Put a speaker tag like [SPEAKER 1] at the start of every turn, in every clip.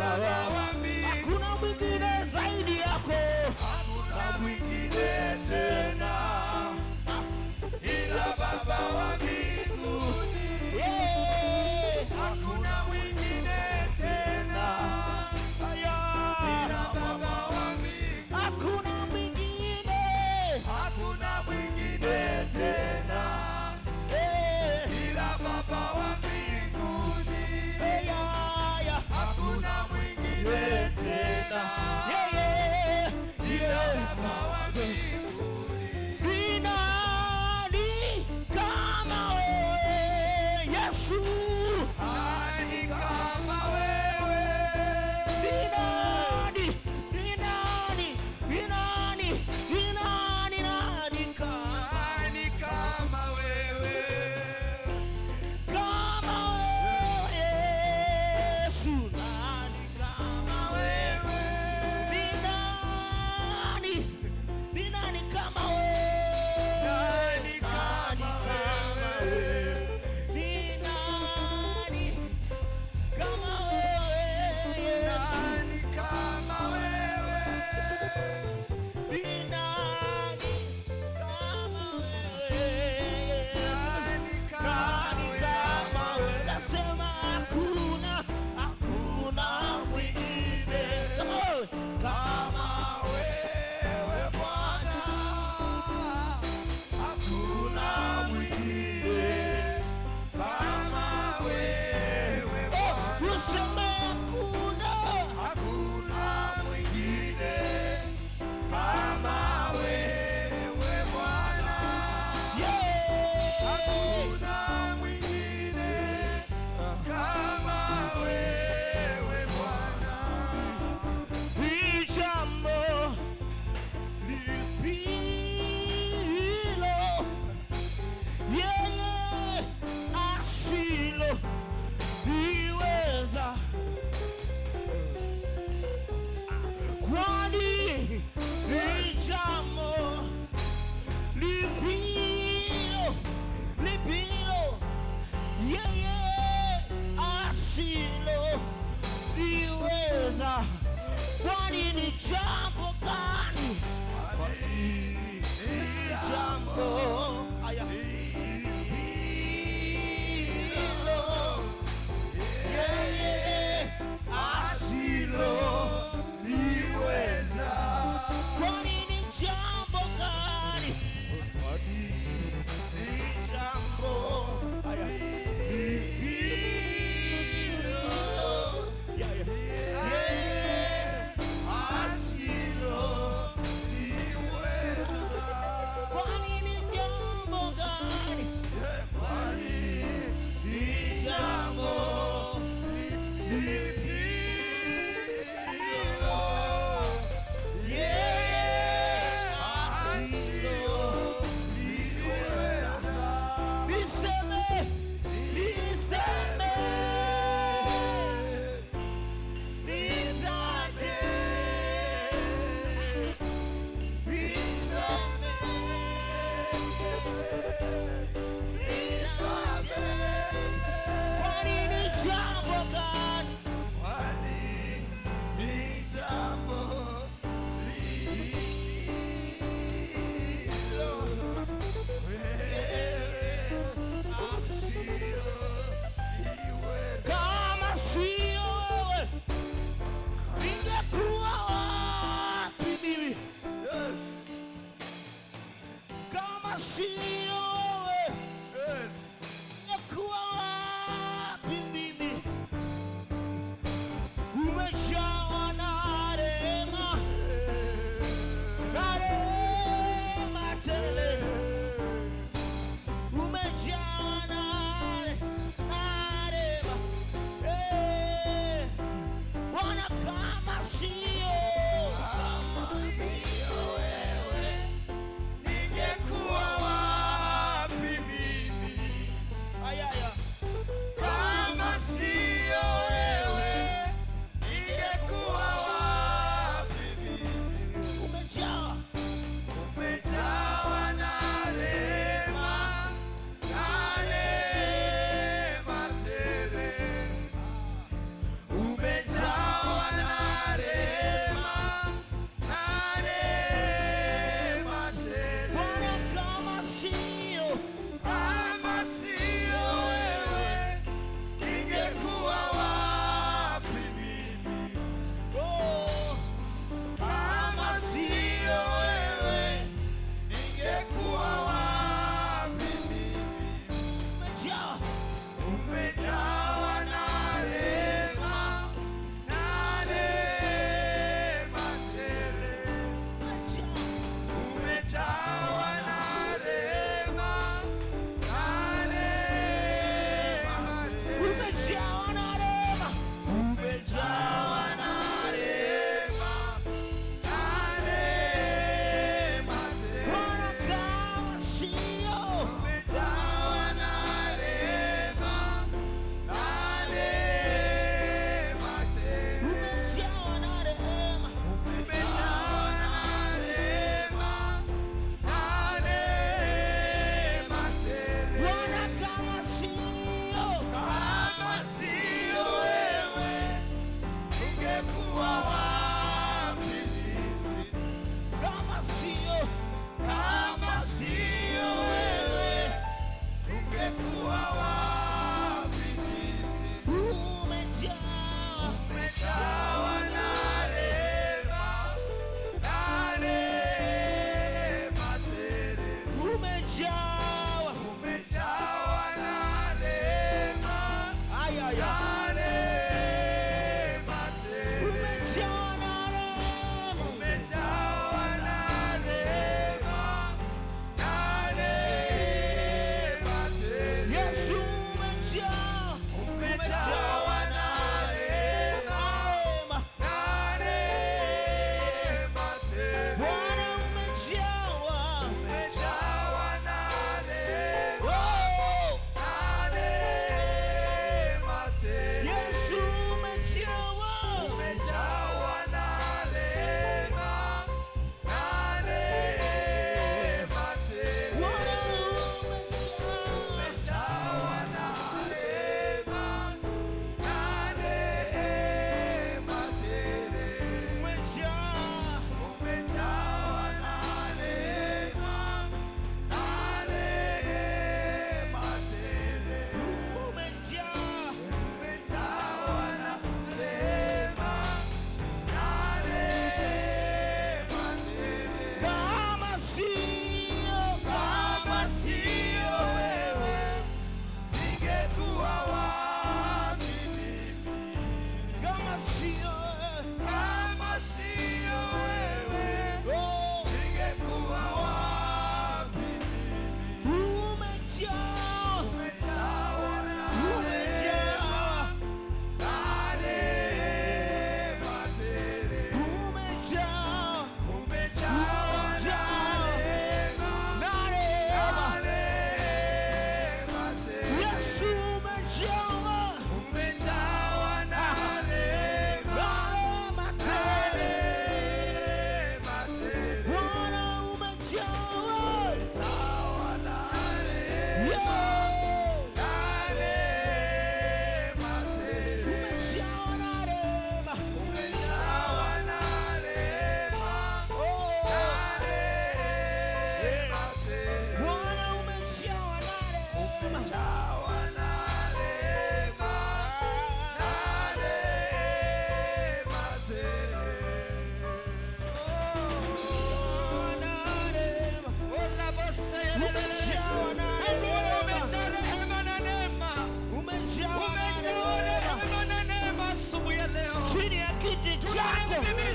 [SPEAKER 1] Baba wa mbinguni. Hakuna mwingine zaidi yako, hakuna mwingine tena ila Baba wa mbinguni. Hakuna mwingine tena ila Baba wa mbinguni. Hakuna mwingine, hakuna mwingine tena ila Baba wa mbinguni. Hakuna mwingine tena ila Baba wa mbinguni. Ni nani kama wewe Yesu? Ni kama wewe. Ni nani, ni nani, ni nani, ni nani, nani kama wewe? Kama wewe Yesu, nani kama wewe? Ni nani, ni nani kama wewe? Nani kama wewe? Ni nani kama wewe Yesu? Nani kama wewe? Ni nani kama wewe Yesu? Nani kama wewe? Nasema hakuna, hakuna mwingine kama wewe Bwana. Hakuna mwingine kama wewe Bwana. Useme hakuna, hakuna mwingine kama wewe Bwana. Hakuna mwingine kama wewe Bwana. Ni jambo lipilo yeye asilo liweza, kwani ni jambo lipilo yeye asilo liweza, kwani ni jambo gani? Ni jambo yeye asilo liweza, kwani ni jambo gani? Ni jambo kwani ni jambo gani? Kwani ni jambo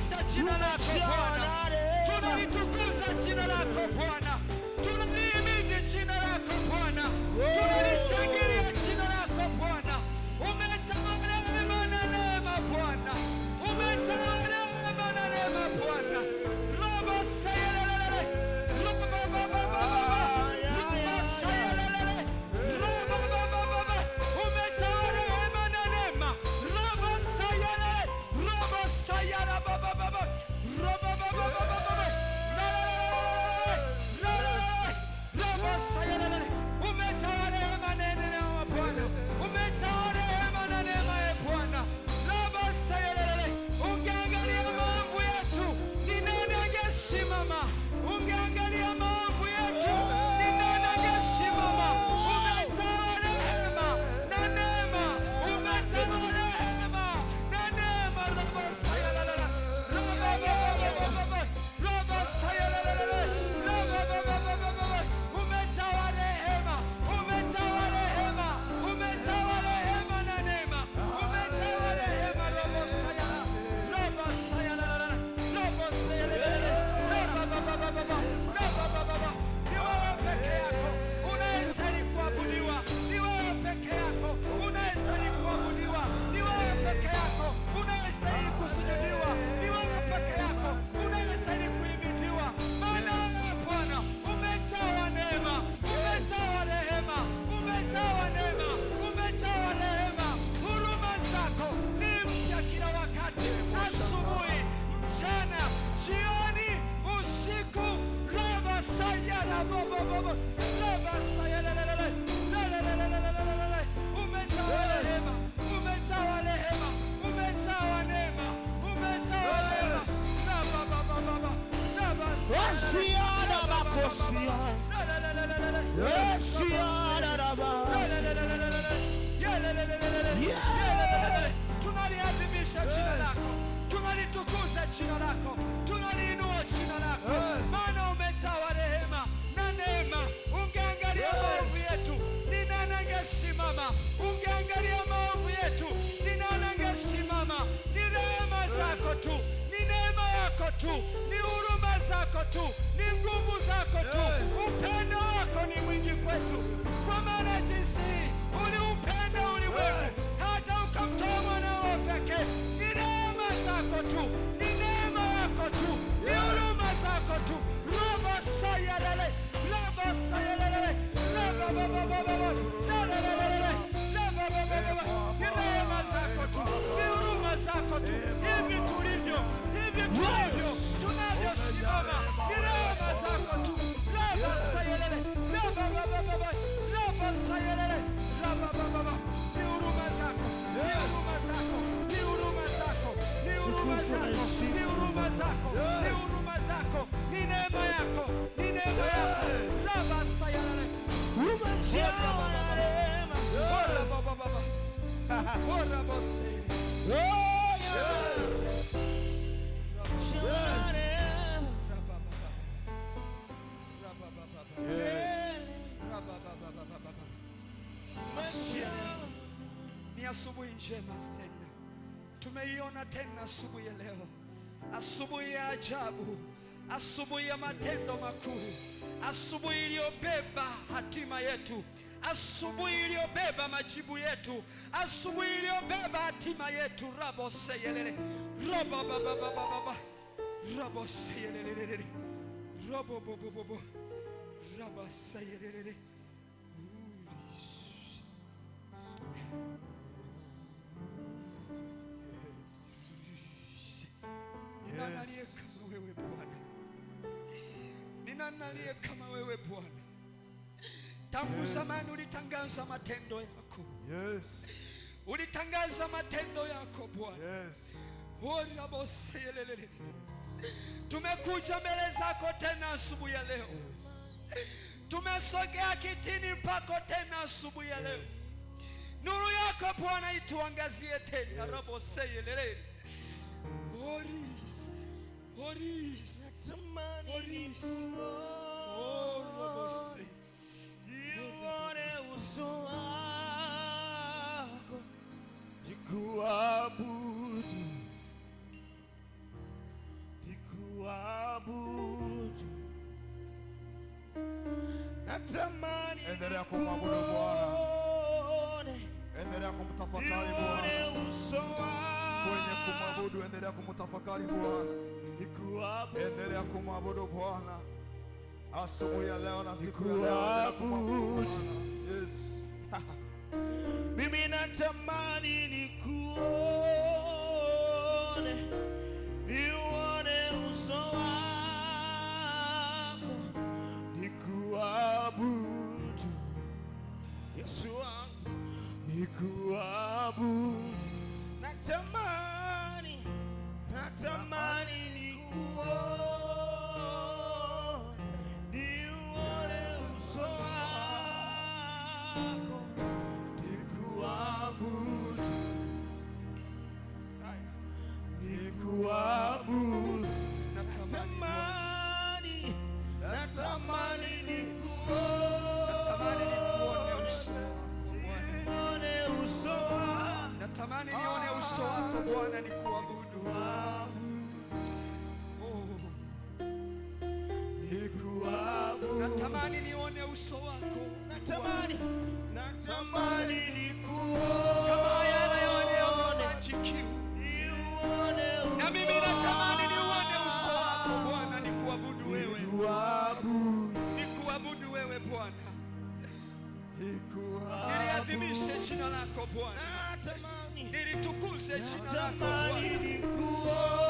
[SPEAKER 1] tunaliadhimisha jina lako Bwana, tunalitukuza jina lako Bwana, tunalihimidi jina lako Bwana, tunalishangilia jina lako Bwana. Umejaa rehema na neema Bwana, umejaa rehema na neema Bwana. Robo sayelele, robo baba baba, robo sayelele, robo baba baba, umejaa rehema na neema. Robo sayelele, robo sayara baba baba, robo baba baba, robo sayelele, umejaa rehema na neema Bwana, umejaa rehema na neema ya Bwana. Robo sayelele, ungeangalia maovu yetu, ni nani angesimama? Ungeangalia maovu yetu, ni nani angesimama? Umejaa rehema na neema, umejaa rehema na neema. Robo sayelele, robo baba, robo sayelele, robo baba, umejaa rehema, umejaa rehema, umejaa rehema na neema, umejaa rehema. Robo sayelele, robo sayelele, robo sayelele, robo baba, robo baba. Ni wewe peke yako unayestahili kuabudiwa, ni wewe peke yako unayestahili kuabudiwa, ni wewe peke yako unayestahili kusujudiwa, ni wewe peke yako unayestahili kuhimidiwa. Maana Bwana umejaa neema, umejaa rehema, umejaa neema, umejaa rehema. Huruma zako ni mpya kila wakati, asubuhi, mchana, jioni, usiku. Robo sayara baba baba, robo sayelele, lelelelelelele. Umejaa rehema, umejaa rehema, umejaa neema, umejaa neema. Robo baba baba, robo
[SPEAKER 2] Osiana bakosia. Osiana raba.
[SPEAKER 1] tunaliadhimisha jina lako, tunalitukuza jina lako, tunaliinua jina lako, maana umejaa rehema na neema. Ungeangalia maovu yetu, ni nani angesimama? Ungeangalia maovu yetu, ni nani angesimama? Ni rehema zako tu, ni neema yako tu, ni huruma zako tu, ni nguvu zako tu. Upendo wako ni mwingi kwetu, kwa maana jinsi uliupenda ulimwengu hata ukamtoa mwanao wa pekee. Ni rehema zako tu, ni neema yako tu, ni huruma zako tu. Robo sayelele, robo sayelele, robo baba baba, lelelelele, robo baba baba. Ni rehema zako tu, ni huruma zako tu. Hivi tulivyo, tunavyosimama, ni rehema zako tu. Robo sayelele, robo baba baba, robo sayelele, robo baba baba. Ni huruma zako, ni huruma zako, ni huruma zako, ni huruma zako, ni huruma zako, ni huruma zako, ni neema yako, ni neema yako. Robo sayelele,
[SPEAKER 2] Umejaa rehema.
[SPEAKER 1] ora baba baba, ora bose.
[SPEAKER 2] Oh yes. Umejaa rehema.
[SPEAKER 1] Ni asubuhi njema tena, tumeiona tena asubuhi ya leo, asubuhi ya ajabu, asubuhi ya matendo makuu, asubuhi iliyobeba hatima yetu, asubuhi iliyobeba majibu yetu, asubuhi iliyobeba hatima yetu. Rabo seyelele, robo baba baba baba, rabo seyelele, robo bobo bobo, rabo seyelele. Ni nani aliye kama wewe Bwana? Ni nani aliye kama wewe Bwana? Tangu zamani ulitangaza matendo yako.
[SPEAKER 3] Yes.
[SPEAKER 1] Ulitangaza matendo yako Bwana.
[SPEAKER 3] Yes.
[SPEAKER 1] Oraboseyelele. Tumekuja mbele zako tena asubuhi ya leo. Tumesogea kitini pako tena asubuhi ya leo. Nuru yako Bwana ituangazie tena. Raboseyelele. Oris. Oris. Oris. Oh, Rabosey.
[SPEAKER 2] Nione uso wako, nikuabudu. natamani
[SPEAKER 3] Endelea kumwabudu Bwana. Endelea kumtafakari Bwana. Kwenye kumwabudu endelea kumtafakari Bwana. Endelea kumwabudu Bwana. Asubuhi ya leo na siku ya leo endelea kumwabudu Bwana. Yes.
[SPEAKER 2] Mimi natamani nikuone, niuone uso wako, nikuabudu Yesu wangu, nikuabudu. Natamani nikuone, niuone uso wako, nikuabudu, nikuabudu. Natamani
[SPEAKER 1] Natamani nikuone uso wako Bwana.
[SPEAKER 2] nione uso wako.
[SPEAKER 1] Natamani nione uso wako Bwana, nikuabudu. Natamani nione uso wako.
[SPEAKER 2] Natamani
[SPEAKER 1] Kama yanayoonea kiu. Na mimi natamani nione uso wako Bwana, nikuabudu wewe. Nikuabudu wewe Bwana. Niliadhimishe jina lako Bwana. Nilitukuze jina lako Bwana.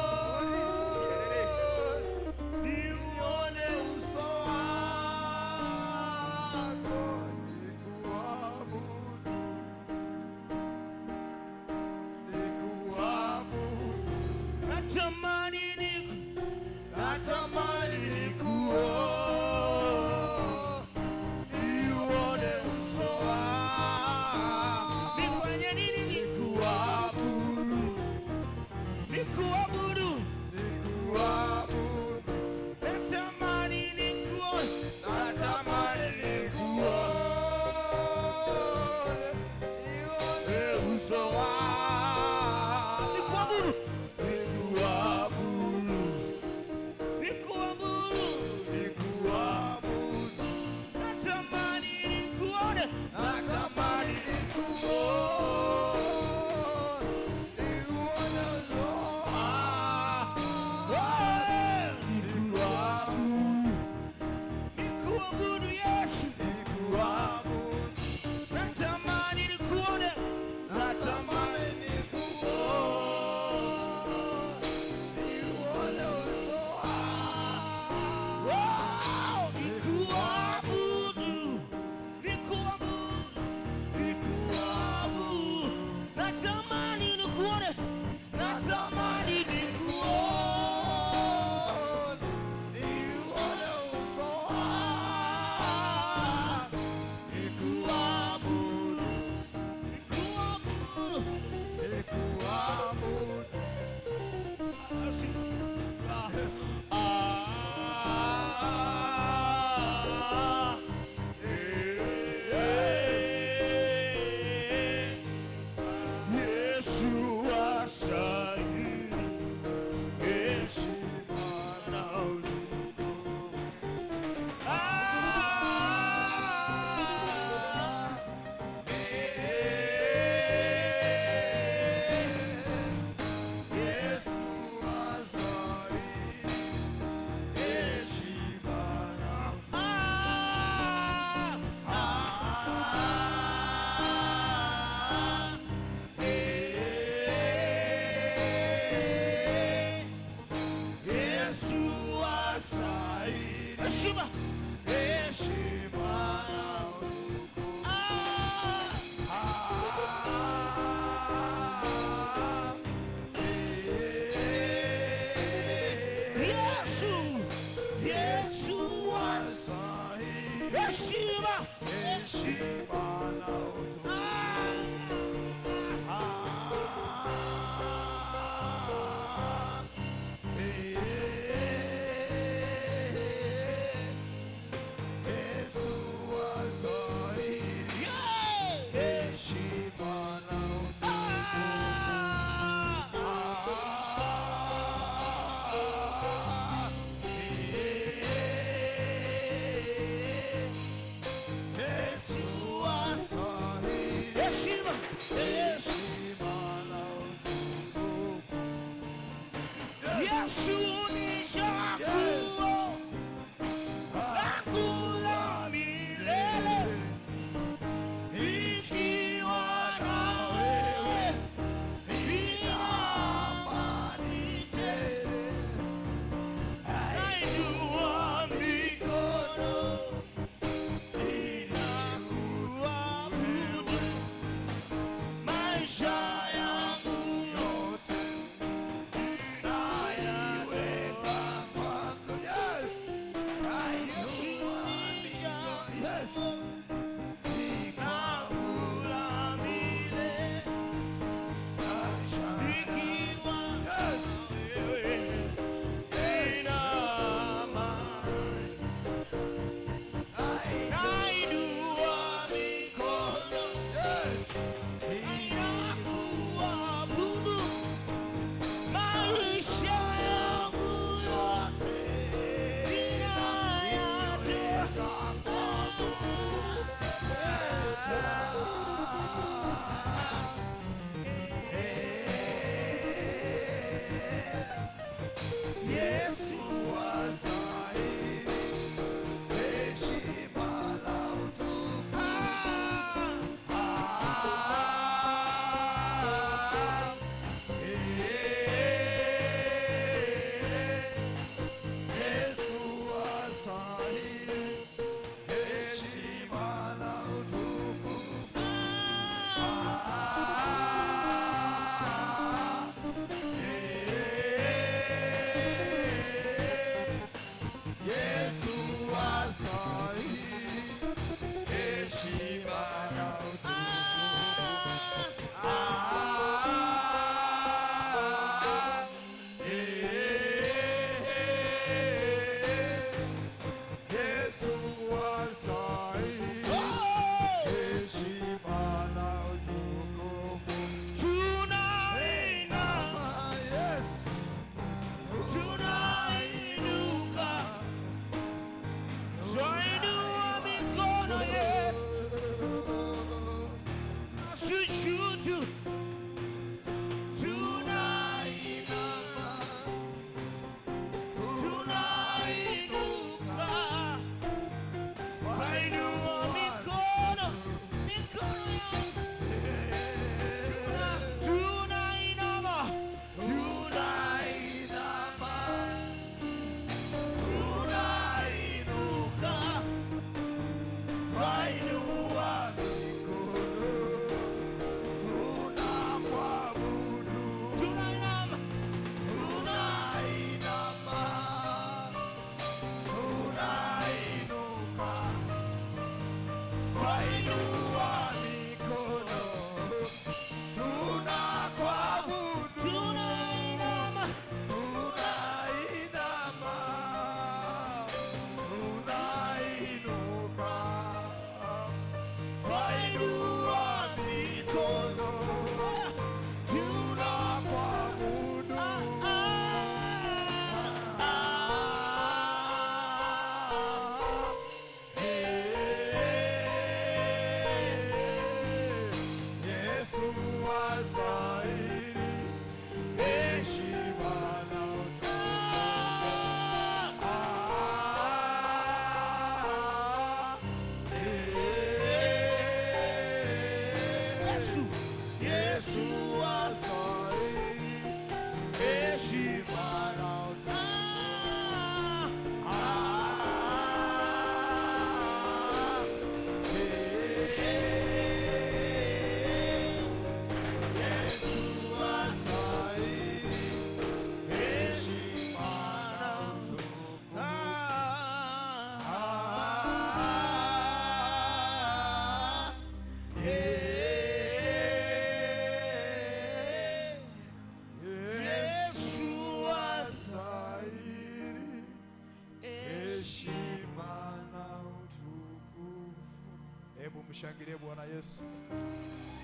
[SPEAKER 3] Mshangilie Bwana Yesu.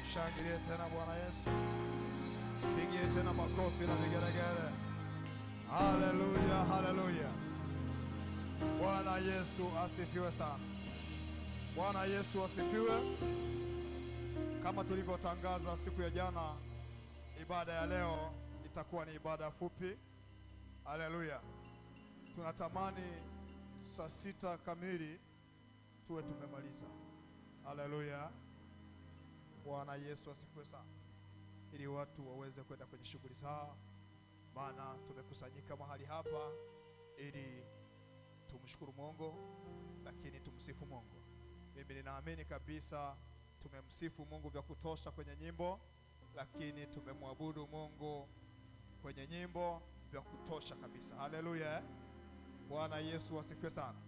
[SPEAKER 3] Mshangilie tena Bwana Yesu. Pigie tena makofi na vigelegele. Haleluya, haleluya. Bwana Yesu asifiwe sana. Bwana Yesu asifiwe. Kama tulivyotangaza siku ya jana, ibada ya leo itakuwa ni ibada fupi, Haleluya. Tunatamani saa 6 kamili tuwe tumemaliza. Haleluya. Bwana Yesu asifiwe sana. Ili watu waweze kwenda kwenye shughuli zao, maana tumekusanyika mahali hapa ili tumshukuru Mungu, lakini tumsifu Mungu. Mimi ninaamini kabisa tumemsifu Mungu vya kutosha kwenye nyimbo, lakini tumemwabudu Mungu kwenye nyimbo vya kutosha kabisa. Haleluya. Bwana Yesu asifiwe sana.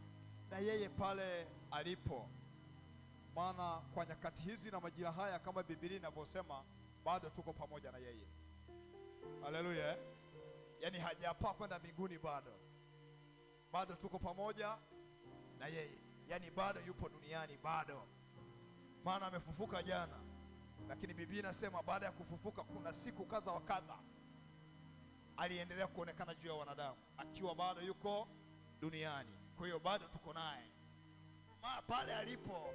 [SPEAKER 3] Na yeye pale alipo, maana kwa nyakati hizi na majira haya kama Biblia inavyosema, bado tuko pamoja na yeye. Haleluya. Yaani hajapaa kwenda mbinguni bado tuko pamoja na yeye. Yaani bado yupo duniani bado, maana amefufuka jana, lakini Biblia inasema baada ya kufufuka kuna siku kadha wa kadha aliendelea kuonekana juu ya wanadamu akiwa bado yuko duniani. Kwa hiyo bado tuko naye pale alipo,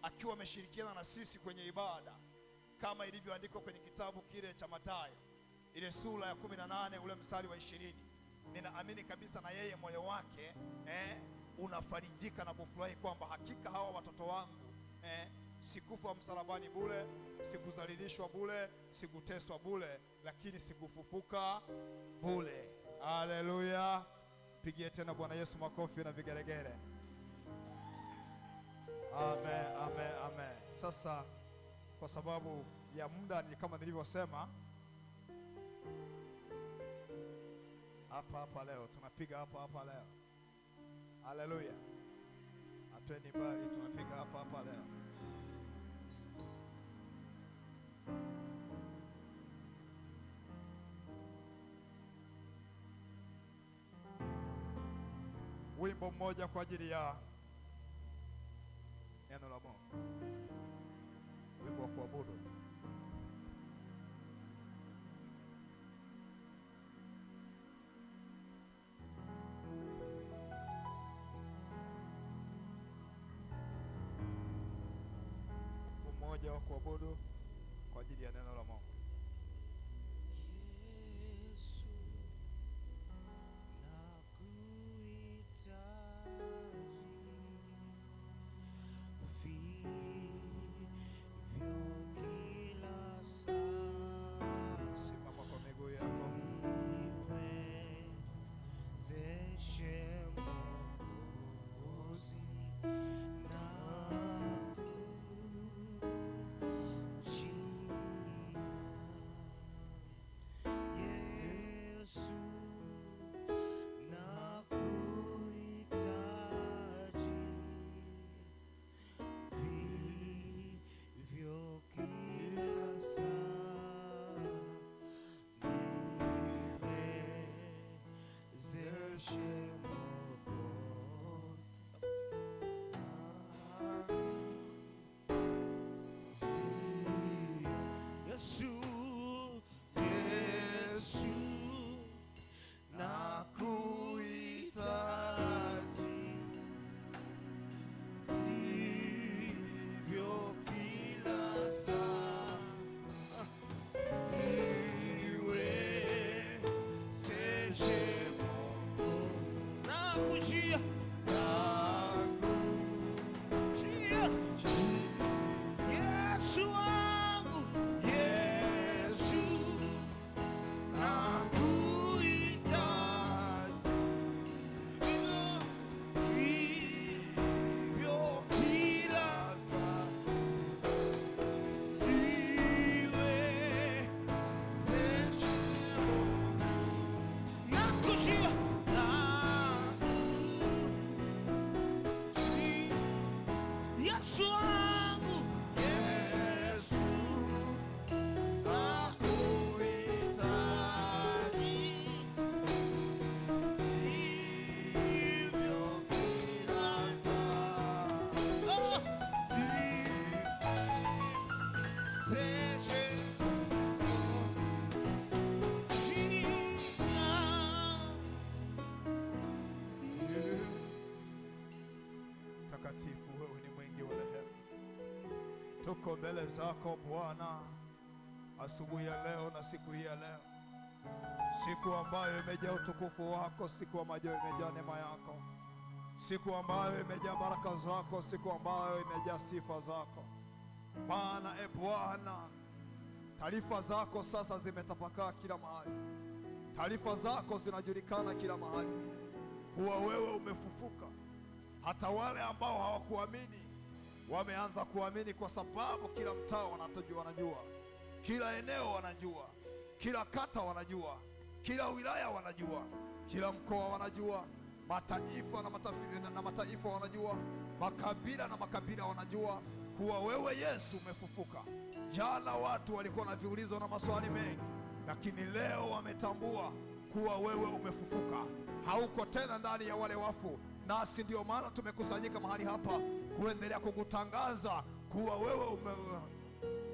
[SPEAKER 3] akiwa ameshirikiana na sisi kwenye ibada kama ilivyoandikwa kwenye kitabu kile cha Mathayo ile sura ya 18 ule mstari wa 20. Ninaamini kabisa na yeye moyo wake unafarijika na kufurahi kwamba hakika hawa watoto wangu sikufa msalabani bure, sikuzalilishwa bure, sikuteswa bure, lakini sikufufuka bure. Haleluya. Pigie tena Bwana Yesu makofi na vigeregere. Amen, amen, amen. Sasa kwa sababu ya muda, ni kama nilivyosema, hapa leo tunapiga hapa leo. Haleluya. Atweni bali tunapiga hapa leo. Wimbo mmoja kwa ajili ya neno la Mungu, wimbo wa kuabudu. Mmoja wa kuabudu kwa ajili ya neno la Mungu. Tuko mbele zako Bwana asubuhi ya leo na siku hii ya leo. siku ambayo imejaa utukufu wako, siku ambayo imejaa neema yako, siku ambayo imejaa baraka zako, siku ambayo imejaa sifa zako. Maana Bwana, taarifa zako sasa zimetapakaa kila mahali, taarifa zako zinajulikana kila mahali kuwa wewe umefufuka. Hata wale ambao hawakuamini wameanza kuamini, kwa sababu kila mtaa wanajua, kila eneo wanajua, kila kata wanajua, kila wilaya wanajua, kila mkoa wanajua, mataifa na mataifa wanajua, makabila na makabila wanajua kuwa wewe Yesu umefufuka. Jana watu walikuwa na viulizo na maswali mengi, lakini leo wametambua kuwa wewe umefufuka, hauko tena ndani ya wale wafu. Nasi ndio maana tumekusanyika mahali hapa kuendelea kukutangaza kuwa wewe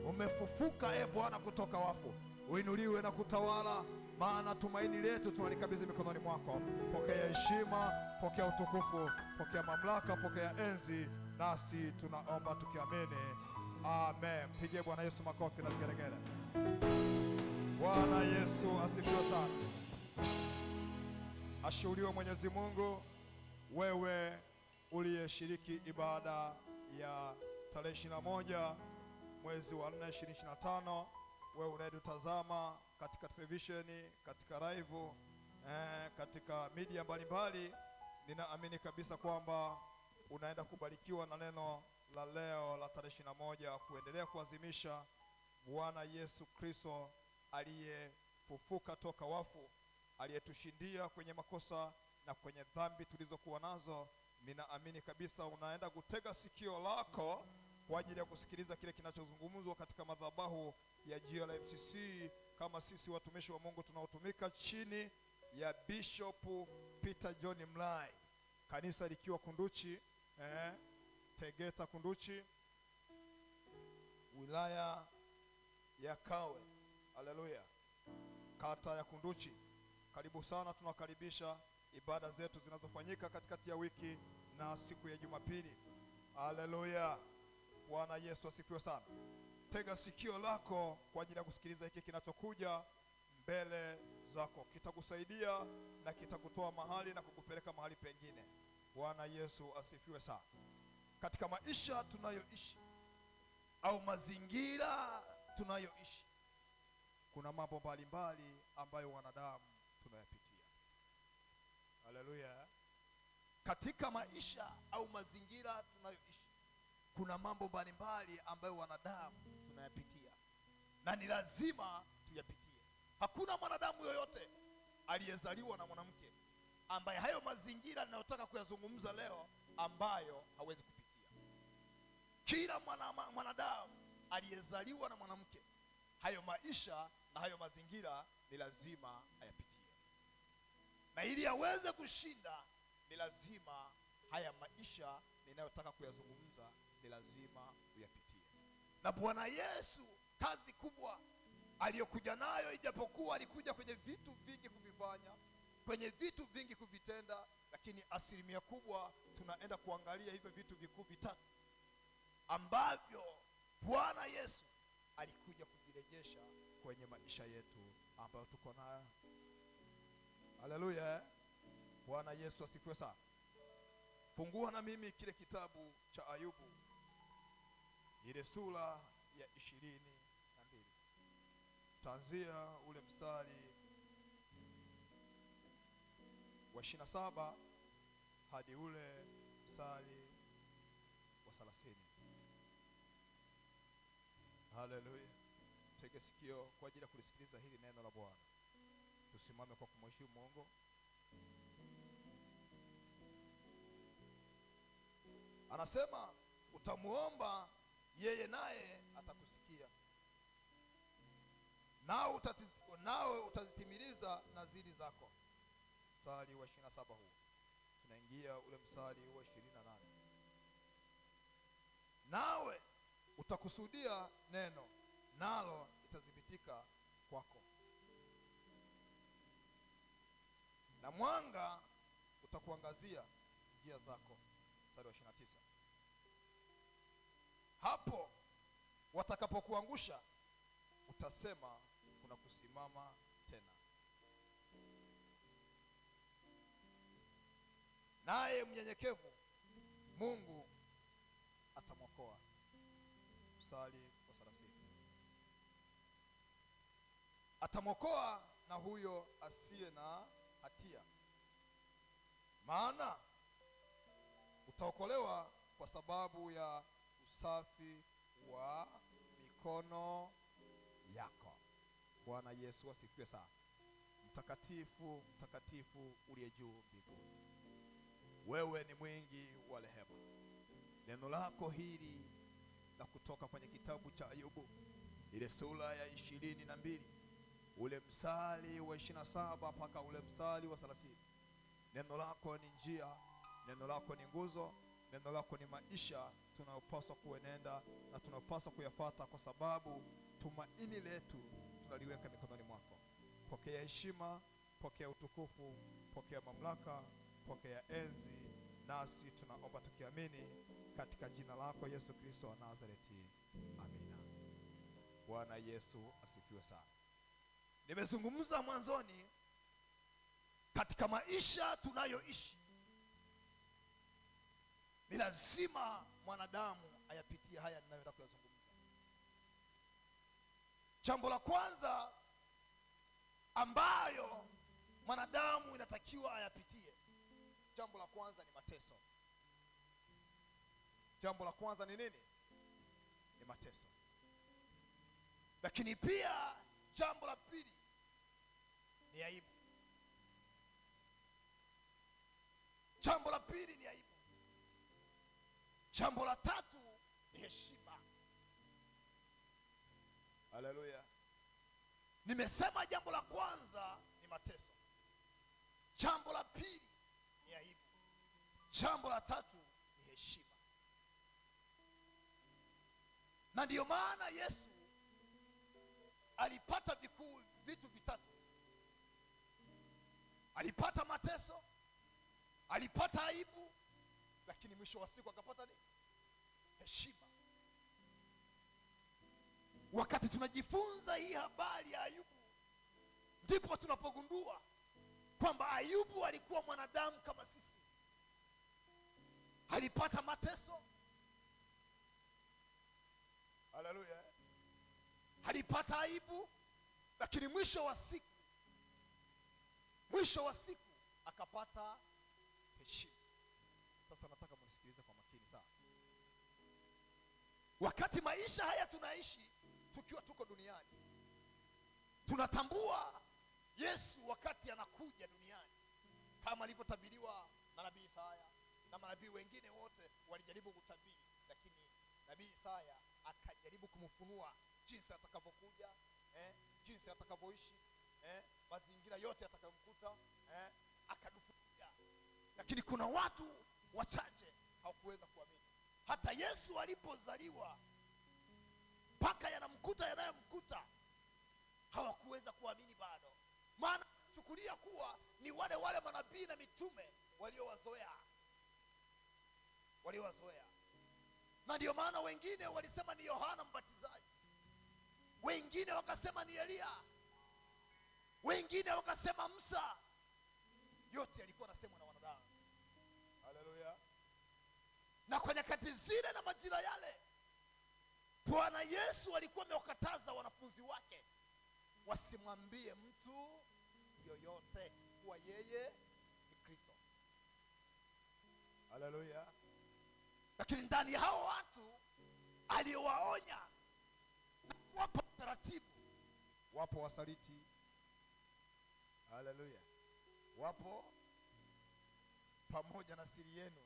[SPEAKER 3] umefufuka, Bwana, kutoka wafu. Uinuliwe na kutawala, maana tumaini letu tunalikabidhi mikononi mwako. Pokea heshima, pokea utukufu, pokea mamlaka, pokea enzi, nasi tunaomba tukiamini, amen. Pigie Bwana Yesu makofi na vigelegele. Bwana Yesu asifiwe sana. Ashukuriwe Mwenyezi Mungu, wewe uliyeshiriki ibada ya tarehe 21 mwezi wa 4 2025, wewe unayetutazama katika televisheni, katika live, katika media mbalimbali, ninaamini kabisa kwamba unaenda kubarikiwa na neno la leo la tarehe 21, kuendelea kuadhimisha Bwana Yesu Kristo aliyefufuka toka wafu, aliyetushindia kwenye makosa na kwenye dhambi tulizokuwa nazo. Ninaamini kabisa unaenda kutega sikio lako kwa ajili ya kusikiliza kile kinachozungumzwa katika madhabahu ya GLMCC, kama sisi watumishi wa Mungu tunaotumika chini ya Bishop Peter John Mlai, kanisa likiwa Kunduchi, Tegeta Kunduchi, wilaya ya Kawe. Haleluya. Kata ya Kunduchi. Karibu sana, tunakaribisha ibada zetu zinazofanyika katikati ya wiki na siku ya Jumapili. Haleluya. Bwana Yesu asifiwe sana. Tega sikio lako kwa ajili ya kusikiliza hiki kinachokuja mbele zako. Kitakusaidia na kitakutoa mahali na kukupeleka mahali pengine. Bwana Yesu asifiwe sana. Katika maisha tunayoishi au mazingira tunayoishi, kuna mambo mbalimbali ambayo wanadamu tunayapitia. Haleluya. Katika maisha au mazingira tunayoishi, kuna mambo mbalimbali ambayo wanadamu tunayapitia na ni lazima tuyapitie. Hakuna mwanadamu yoyote aliyezaliwa na mwanamke ambaye hayo mazingira ninayotaka kuyazungumza leo ambayo hawezi kupitia. Kila mwanadamu aliyezaliwa na mwanamke, hayo maisha na hayo mazingira ni lazima ayapitie, na ili aweze kushinda ni lazima haya maisha ninayotaka kuyazungumza ni lazima uyapitie. Na Bwana Yesu, kazi kubwa aliyokuja nayo, ijapokuwa alikuja kwenye vitu vingi kuvifanya, kwenye vitu vingi kuvitenda, lakini asilimia kubwa tunaenda kuangalia hivyo vitu vikuu vitatu ambavyo Bwana Yesu alikuja kuvirejesha kwenye maisha yetu ambayo tuko nayo. Haleluya. Bwana Yesu asifiwe sana. Fungua na mimi kile kitabu cha Ayubu, ile sura ya 22. Tanzia ule mstari wa 27 hadi ule mstari wa 30. Haleluya. Tege sikio kwa ajili ya kulisikiliza hili neno la Bwana. Tusimame kwa kumheshimu Mungu. Anasema utamuomba yeye naye atakusikia, nawe utazitimiliza nadhiri zako. Mstari wa 27 huu. Tunaingia ule mstari wa 28. Nawe utakusudia neno, nalo litadhibitika kwako, na mwanga utakuangazia njia zako. Mstari wa 29. Hapo watakapokuangusha utasema kuna kusimama tena, naye mnyenyekevu Mungu atamwokoa. Mstari wa 30. Atamwokoa na huyo asiye na hatia, maana utaokolewa kwa sababu ya usafi wa mikono yako. Bwana Yesu asifiwe sana. Mtakatifu, mtakatifu uliye juu mbinguni, wewe ni mwingi wa rehema. Neno lako hili la kutoka kwenye kitabu cha Ayubu, ile sura ya 22 ule mstari wa 27 mpaka ule mstari wa 30. Neno lako ni njia, neno lako ni nguzo, neno lako ni maisha tunayopaswa kuenenda na tunayopaswa kuyafuata, kwa sababu tumaini letu tunaliweka mikononi mwako. Pokea heshima, pokea utukufu, pokea mamlaka, pokea enzi, nasi tunaomba tukiamini katika jina lako Yesu Kristo wa Nazareti. Amina. Bwana Yesu asifiwe sana. Nimezungumza mwanzoni, katika maisha tunayoishi ni lazima mwanadamu ayapitie haya ninayoenda kuyazungumza. Jambo la kwanza ambayo mwanadamu inatakiwa ayapitie, jambo la kwanza ni mateso. Jambo la kwanza ni nini? Ni mateso. Lakini pia jambo la pili ni aibu. Jambo la pili ni aibu. Jambo la tatu ni heshima. Haleluya. Nimesema jambo la kwanza ni mateso, jambo la pili ni aibu, jambo la tatu ni heshima. Na ndiyo maana Yesu alipata vitu vitatu. Alipata mateso, alipata aibu, lakini mwisho wa siku akapata nini? Heshima. Wakati tunajifunza hii habari ya Ayubu, ndipo tunapogundua kwamba Ayubu alikuwa mwanadamu kama sisi. Alipata mateso, haleluya, alipata aibu, lakini mwisho wa siku akapata heshima. Sasa nataka mnisikilize kwa makini sana. Wakati maisha haya tunaishi tukiwa tuko duniani, tunatambua Yesu wakati anakuja duniani, kama alivyotabiriwa na nabii Isaya na manabii wengine wote walijaribu kutabiri, lakini nabii Isaya akajaribu kumfunua jinsi atakavyokuja, jinsi atakavyoishi, mazingira yote atakayomkuta, akadufukia. Lakini kuna watu wachache hawakuweza kuamini. Hata Yesu alipozaliwa mpaka yanayomkuta hawakuweza kuamini bado, maana chukulia kuwa ni wale manabii na mitume waliowazoea. Na ndio maana wengine walisema ni Yohana Mbatizaji, wengine wakasema ni Elia, wengine wakasema Musa. Yote yalikuwa nasemwa na wanadamu. Haleluya. Na kwa nyakati zile na majira yale, Bwana Yesu alikuwa amewakataza wanafunzi wake wasimwambie mtu yoyote kuwa yeye ni Kristo. Haleluya. Lakini ndani hao watu aliowaonya na kuwapa taratibu, wapo wasaliti. Haleluya. Wapo pamoja na siri yenu,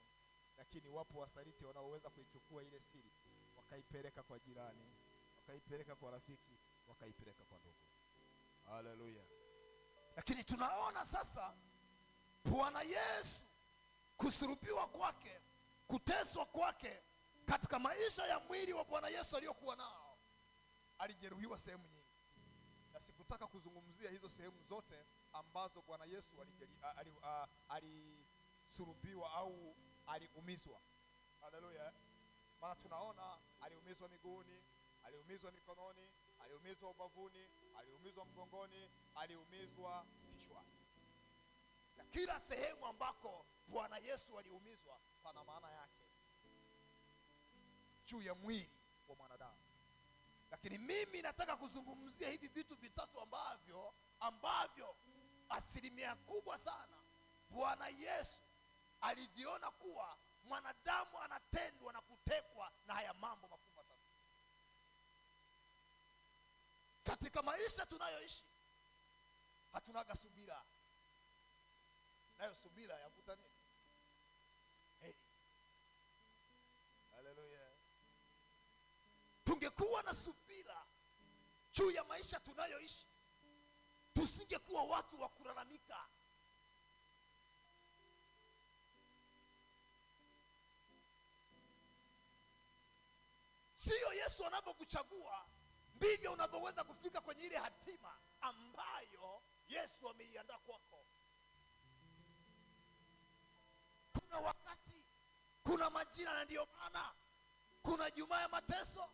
[SPEAKER 3] lakini wapo wasaliti wanaoweza kuichukua ile siri wakaipeleka kwa jirani, wakaipeleka kwa rafiki, wakaipeleka kwa ndugu. Haleluya. Lakini tunaona sasa Bwana Yesu kusulubiwa kwake, kuteswa kwake, katika maisha ya mwili wa Bwana Yesu aliyokuwa nao, alijeruhiwa sehemu nyingi, na sikutaka kuzungumzia hizo sehemu zote ambazo Bwana Yesu alisulubiwa au aliumizwa. Haleluya. Maana tunaona aliumizwa miguuni, aliumizwa mikononi, aliumizwa ubavuni, aliumizwa mgongoni, aliumizwa kichwani. Na kila sehemu ambako Bwana Yesu aliumizwa pana maana yake juu ya mwili wa mwanadamu. Lakini mimi nataka kuzungumzia hivi vitu vitatu ambavyo asilimia kubwa sana Bwana Yesu aliviona kuwa mwanadamu anatendwa na kutekwa na haya mambo makubwa tatu. Katika maisha tunayoishi hatunaga subira. Nayo subira yavuta nini? Heri. Haleluya. Tungekuwa na subira juu ya maisha tunayoishi, tusingekuwa watu wa kulalamika. Sio Yesu anapokuchagua ndivyo unavyoweza kufika kwenye ile hatima ambayo Yesu ameiandaa kwako. Kuna wakati, kuna majira, na ndio maana kuna Jumaa ya mateso,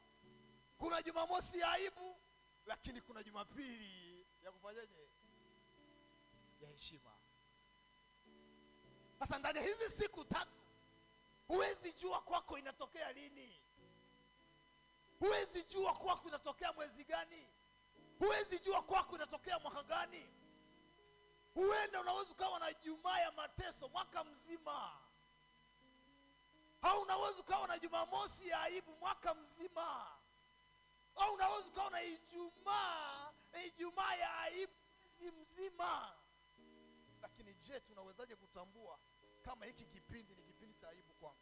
[SPEAKER 3] kuna Jumamosi ya aibu, lakini kuna Jumapili ya kufanyaje? Ya heshima. Sasa ndani ya hizi siku tatu huwezi jua kwako inatokea lini. Huwezi jua kwako inatokea mwezi gani. Huwezi jua kwako inatokea mwaka gani. Huenda unaweza ukawa na Jumaa ya mateso mwaka mzima, au unaweza ukawa na Jumamosi ya aibu mwaka mzima, au unaweza ukawa na Ijumaa ya aibu mwezi mzima. Lakini je, tunawezaje kutambua kama hiki kipindi ni kipindi cha aibu kwangu,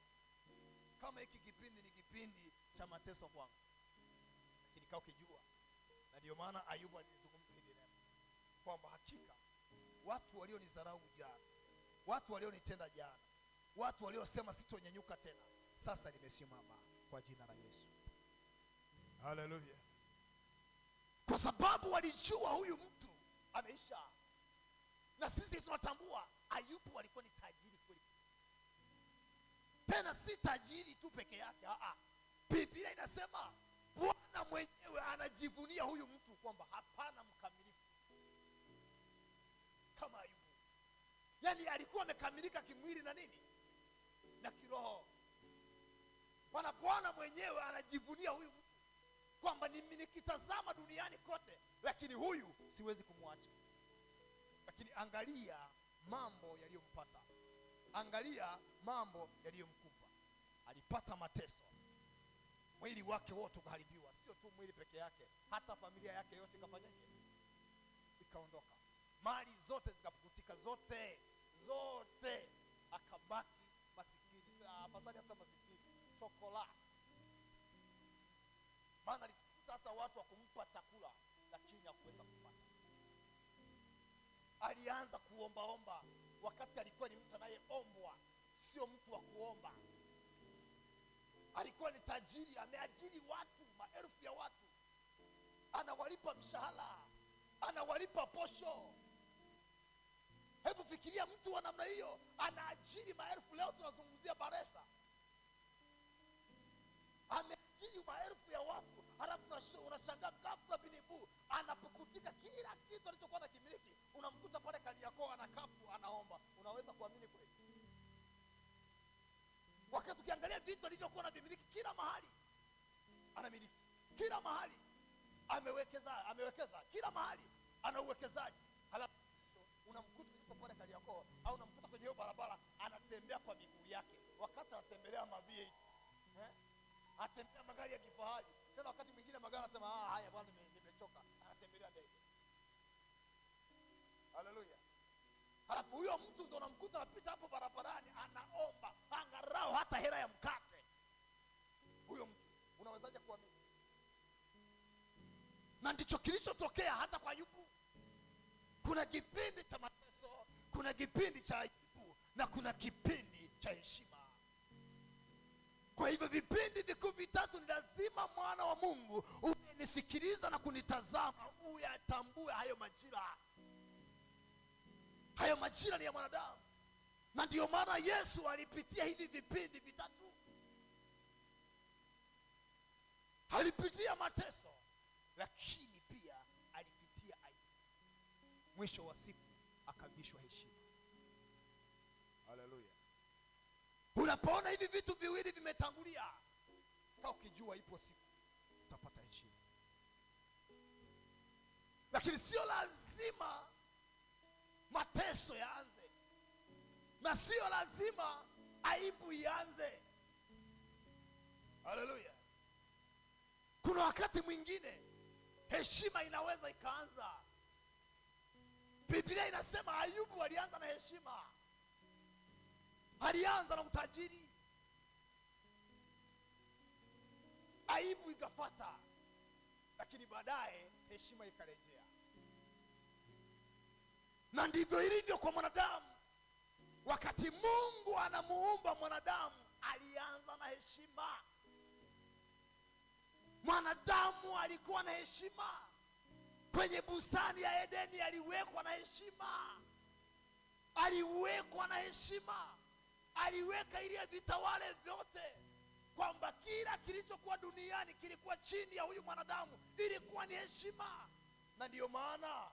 [SPEAKER 3] kama hiki kipindi ni kipindi cha mateso kwangu? Lakini kaa ukijua. Na ndio maana Ayubu alizungumza hili neno kwamba hakika watu walionidharau jana, watu walionitenda jana, watu waliosema sitonyanyuka tena, sasa nimesimama kwa jina la Yesu. Haleluya. Kwa sababu walijua huyu mtu ameisha. Na sisi tunatambua Ayubu alikuwa ni tajiri kweli. Tena si tajiri tu peke yake. Biblia inasema Bwana mwenyewe anajivunia huyu mtu kwamba hapana mkamilifu kama Ayubu. Yaani alikuwa amekamilika kimwili na nini? Na kiroho. Maana Bwana mwenyewe anajivunia huyu mtu kwamba nikitazama duniani kote, lakini huyu siwezi kumwacha. Lakini angalia mambo yaliyompata. Angalia mambo yaliyomkupa. Alipata mateso. Mwili wake wote ukaharibiwa. Sio tu mwili peke yake, hata familia yake yote ikafanyaje? Ikaondoka. Mali zote zikapukutika, zote. Akabaki masikini. Afadhali hata masikini, chokola. Maana alikuta hata watu wa kumpa chakula, lakini hakuweza kupata. Alianza kuombaomba wakati alikuwa ni mtu anayeombwa, sio mtu wa kuomba. Alikuwa ni tajiri, ameajiri watu, maelfu ya watu, anawalipa mshahara, anawalipa posho. Hebu fikiria mtu wa namna hiyo anaajiri maelfu. Leo tunazungumzia Baresa, ameajiri maelfu ya watu, halafu unashangaa ghafla binibu anapokutika kila kitu alichokuwa nakimiliki, unamkuta pale Kariakoo anakapu anaomba. Unaweza kuamini kweli? Wakati ukiangalia vitu alivyokuwa anavimiliki, kila mahali anamiliki, kila mahali amewekeza, kila mahali ana uwekezaji. Halafu unamkuta yuko pale Kariakoo, au unamkuta kwenye hiyo barabara anatembea kwa miguu yake, wakati anatembelea V8, atembea magari ya kifahari. Tena wakati mwingine magari anasema haya bwana, nimechoka, anatembelea ndege. Haleluya. Halafu huyo mtu ndo unamkuta anapita hapo barabarani anaomba angarao hata hela ya mkate. Huyo mtu unawezaje kuamini? Na ndicho kilichotokea hata kwa Ayubu. Kuna kipindi cha mateso, kuna kipindi cha aibu, na kuna kipindi cha heshima. Kwa hivyo vipindi vikuu vitatu ni lazima mwana wa Mungu unisikiliza na kunitazama uyatambue hayo majira. Hayo majira ni ya mwanadamu. Na ndio maana Yesu alipitia hivi vipindi vitatu. Alipitia mateso, lakini pia alipitia aibu. Mwisho wa siku akavishwa heshima. Haleluya. Unapoona hivi vitu viwili vimetangulia, kama ukijua ipo siku utapata heshima. Lakini sio lazima mateso yaanze, na sio lazima aibu ianze. Haleluya. Kuna wakati mwingine heshima inaweza ikaanza. Biblia inasema Ayubu alianza na heshima, alianza na utajiri, aibu ikafuata, lakini baadaye heshima ikarejea. Na ndivyo ilivyo kwa mwanadamu. Wakati Mungu anamuumba mwanadamu, alianza na heshima. Mwanadamu alikuwa na heshima. Kwenye bustani ya Edeni aliwekwa na heshima. Aliwekwa na heshima. Aliweka ili vitawale vyote, kwamba kila kilichokuwa duniani kilikuwa chini ya huyu mwanadamu. Ilikuwa ni heshima. Na ndiyo maana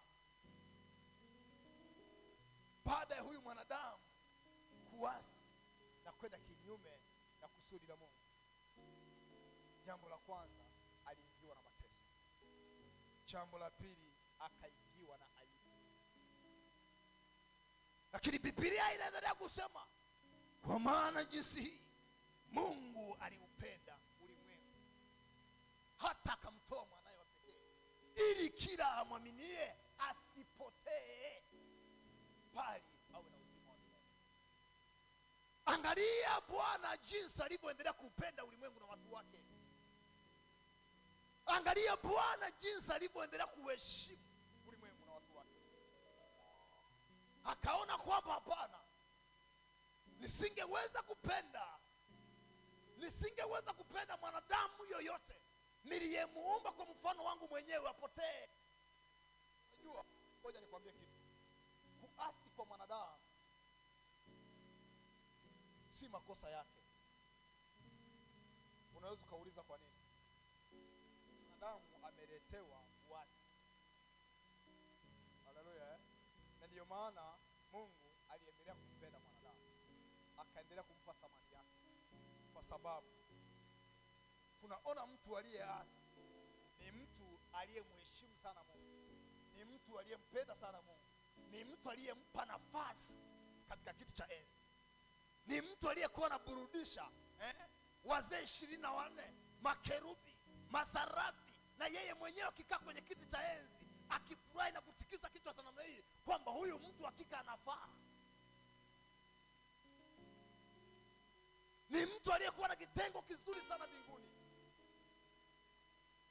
[SPEAKER 3] baada ya huyu mwanadamu kuasi na kwenda kinyume na kusudi la Mungu, jambo la kwanza, aliingiwa na mateso. Jambo la pili, akaingiwa na aibu. Lakini Biblia inaendelea kusema, kwa maana jinsi hii Mungu aliupenda ulimwengu hata akamtoa mwanae wa pekee, ili kila amwaminie asipotee, bali awe na uzima wa milele. Angalia Bwana jinsi alivyoendelea kupenda ulimwengu na watu wake. Angalia Bwana jinsi alivyoendelea kuheshimu ulimwengu na watu wake. Akaona kwamba hapana, nisingeweza kupenda mwanadamu yoyote niliyemuumba kwa mfano wangu mwenyewe apotee. Unajua, ngoja nikwambie kitu. Kuasi kwa mwanadamu si makosa yake. Unaweza ukauliza kwa nini? Mwanadamu ameletewa kuasi. Haleluya. Na ndiyo maana Mungu aliendelea kumpenda mwanadamu, akaendelea kumpa thamani yake, kwa sababu tunaona mtu aliyeasi ni mtu aliyemheshimu sana Mungu, ni mtu aliyempenda sana Mungu, ni mtu aliyempa nafasi katika kiti cha enzi, ni mtu aliyekuwa anaburudisha wazee 24, makerubi, masarafi, na yeye mwenyewe akikaa kwenye kiti cha enzi akifurahi na kutikisa kichwa cha namna hii kwamba huyu mtu hakika anafaa. Ni mtu aliyekuwa na kitengo kizuri sana mbinguni.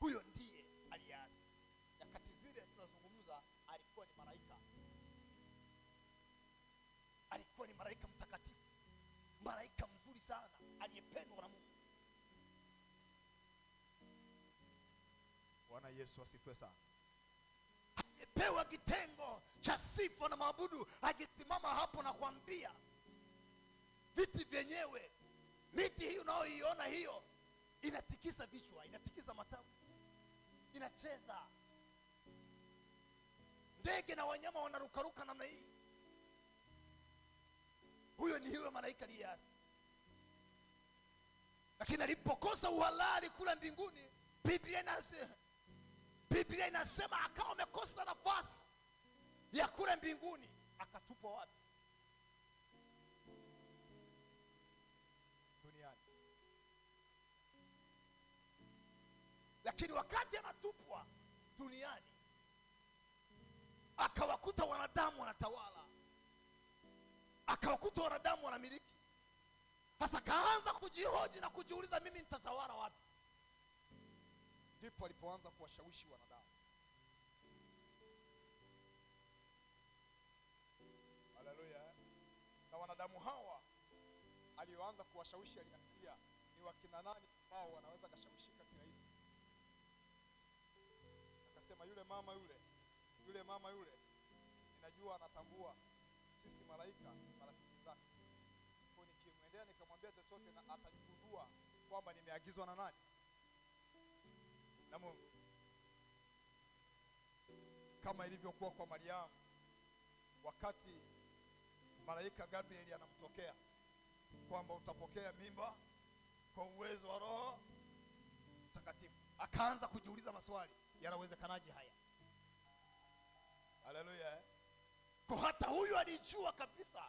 [SPEAKER 3] Huyo ndiye aliyeasi. Nyakati zile tunazungumza, alikuwa ni malaika. Alikuwa ni malaika mtakatifu, malaika mzuri sana aliyependwa na Mungu. Bwana Yesu asifiwe sana. Alipewa kitengo cha sifa na maabudu. Akisimama hapo na kuambia, viti vyenyewe, miti hii unaoiona hiyo inatikisa vichwa, inatikisa matawi, inacheza. Ndege na wanyama wanarukaruka namna hii. Huyo ni huyo malaika aliyeasi. Lakini alipokosa uhalali kula mbinguni, Biblia inasema akawa amekosa nafasi ya kula mbinguni. Akatupwa wapi? Duniani. Lakini wakati anatupwa duniani, akawakuta wanadamu wanatawala, akawakuta wanadamu wanamiliki. Sasa kaanza kujihoji na kujiuliza, mimi nitatawala wapi? Ndipo alipoanza kuwashawishi wanadamu. Haleluya. Na wanadamu hawa alioanza kuwashawishi, aliangalia ni wakina nani ambao wanaweza kashawishika kirahisi. Akasema yule mama yule ninajua anatambua sisi malaika marafiki zake. Kwa nikimwendea nikamwambia chochote, na atajigundua kwamba nimeagizwa na nani? Na Mungu. Kama ilivyokuwa kwa Mariamu wakati malaika Gabrieli anamtokea kwamba utapokea mimba kwa uwezo wa Roho Mtakatifu. Akaanza kujiuliza maswali, yanawezekanaje haya? Haleluya. Kwa hata huyu alijua kabisa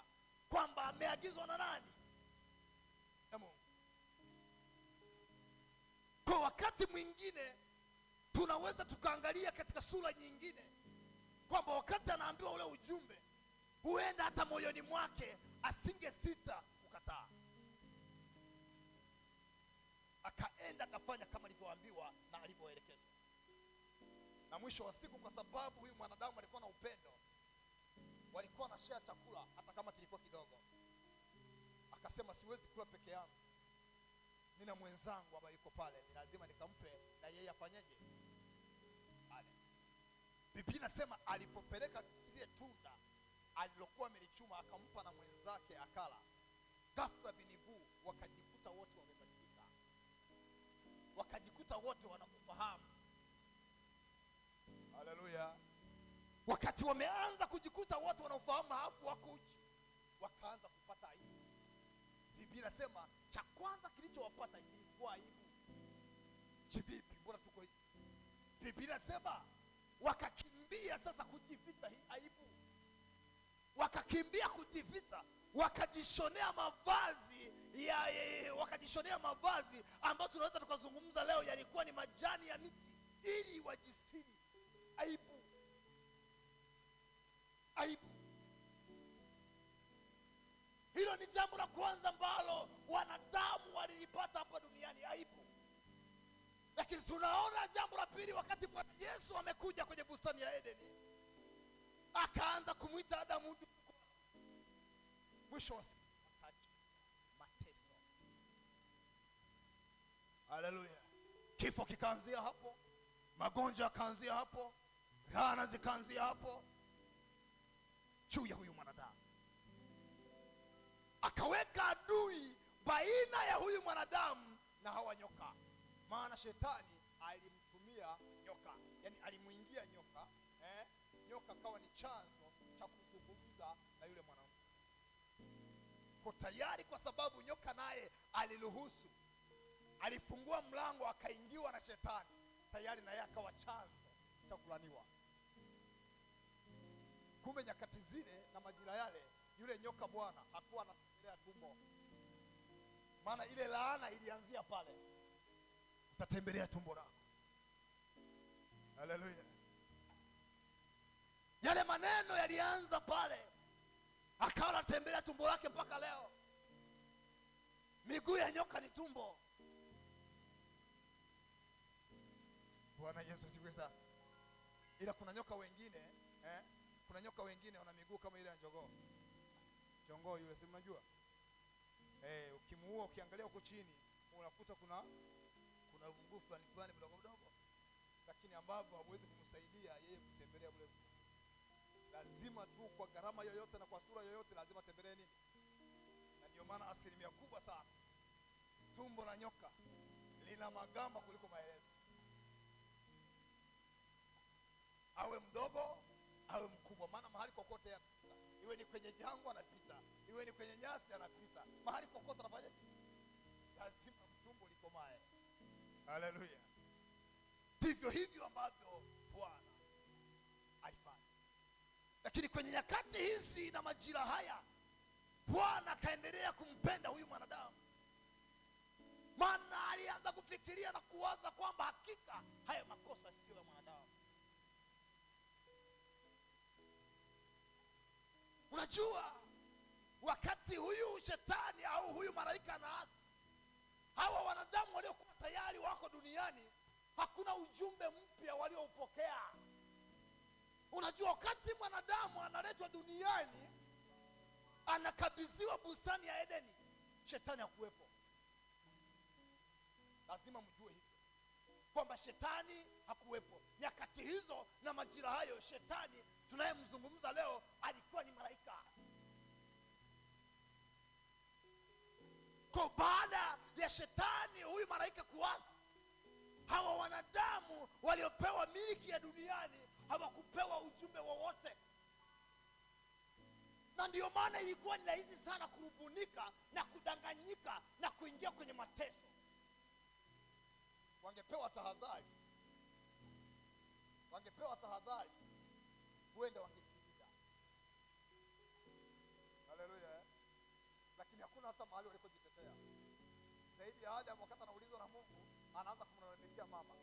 [SPEAKER 3] kwamba ameagizwa na nani? Na Mungu. Kwa wakati mwingine tunaweza tukaangalia katika sura nyingine kwamba wakati anaambiwa ule ujumbe, huenda hata moyoni mwake asingesita kukataa. Akaenda akafanya kama alivyoambiwa na alivyoelekezwa. Na mwisho wa siku, kwa sababu huyu mwanadamu alikuwa na upendo, walikuwa na share chakula hata kama kilikuwa kidogo. Akasema siwezi kula peke yangu, nina mwenzangu ambaye yuko pale, ni lazima nikampe na yeye afanyeje? Ale. Biblia inasema alipopeleka ile tunda alilokuwa amelichuma akampa na mwenzake akala, ghafla binivu wakajikuta wote wamebadilika, wakajikuta wote wanakufahamu. Haleluya. Wakati wameanza kujikuta wote wanaofahamu hafu wako uchi, wakaanza kupata aibu. Biblia inasema cha kwanza kilichowapata kilikuwa aibu. Kivipi? Mbona tuko hivi? Biblia inasema wakakimbia sasa kujificha hii aibu. Wakakimbia kujificha, wakajishonea mavazi ambayo tunaweza tukazungumza leo yalikuwa ni majani ya miti ili wajisiri aibu. Aibu. Hilo ni jambo la kwanza ambalo wanadamu walilipata hapa duniani, aibu. Lakini tunaona jambo la pili, wakati Bwana Yesu amekuja kwenye bustani ya Edeni, akaanza kumwita Adamu. Mwisho wa siku mateso. Haleluya. Kifo kikaanzia hapo, magonjwa yakaanzia hapo, laana zikaanzia hapo juu ya huyu mwanadamu. Akaweka adui baina ya huyu mwanadamu na hawa nyoka. Maana shetani alimtumia nyoka, yani alimuingia nyoka, nyoka kawa ni chanzo cha kuzungumza na yule mwanamke. Kwa tayari, kwa sababu nyoka naye aliruhusu, alifungua mlango akaingiwa na shetani, tayari naye akawa chanzo cha kulaniwa. Kumbe nyakati zile na majira yale, yule nyoka bwana hakuwa anatembelea tumbo, maana ile laana ilianzia pale. Utatembelea tumbo lako. Haleluya. Yale maneno yalianza pale, akawa anatembelea tumbo lake mpaka leo. Miguu ya nyoka ni tumbo. Bwana Yesu siku sana. Ila kuna nyoka wengine, kuna nyoka wengine wana miguu kama ile ya njogoo. Njogoo yule, si mnajua? Ukimuua ukiangalia huko chini unakuta kuna mguu fulani mdogo mdogo, lakini ambavyo hauwezi kumsaidia yeye kutembelea ule. Lazima tu kwa gharama yoyote na kwa sura yoyote lazima tembelee nini? Na ndio maana asilimia kubwa sana tumbo la nyoka lina magamba kuliko maelezo. Awe mdogo awe mkubwa, maana mahali kokote yanapita. Iwe ni kwenye jangwa anapita, iwe ni kwenye nyasi anapita, mahali kokote anafanya. Lazima tumbo likomae. Haleluya. Vivyo hivyo ambavyo Bwana alifanya. Lakini kwenye nyakati hizi na majira haya, Bwana akaendelea kumpenda huyu mwanadamu, maana alianza kufikiria na kuwaza kwamba hakika haya makosa sio ya mwanadamu. Unajua, wakati huyu shetani au huyu malaika anaasi, hawa wanadamu waliokuwa tayari wako duniani, hakuna ujumbe mpya walioupokea. Unajua, wakati mwanadamu analetwa duniani, anakabidhiwa bustani ya Edeni, shetani hakuwepo. Lazima mjue hivyo kwamba shetani hakuwepo nyakati hizo na majira hayo. Shetani tunayemzungumza leo alikuwa ni malaika. Kwa baada ya shetani huyu malaika kuasi, hawa wanadamu waliopewa miliki ya duniani hawakupewa ujumbe wowote. Na
[SPEAKER 2] Na ndio maana ilikuwa ni rahisi sana kurubunika na kudanganyika na kuingia kwenye mateso.
[SPEAKER 3] Wangepewa tahadhari, huenda wangekimbia. Haleluya. Lakini hakuna hata mahali walikojitetea. Zaidi ya Adamu, wakati anaulizwa na Mungu, anaanza kumlalamikia mama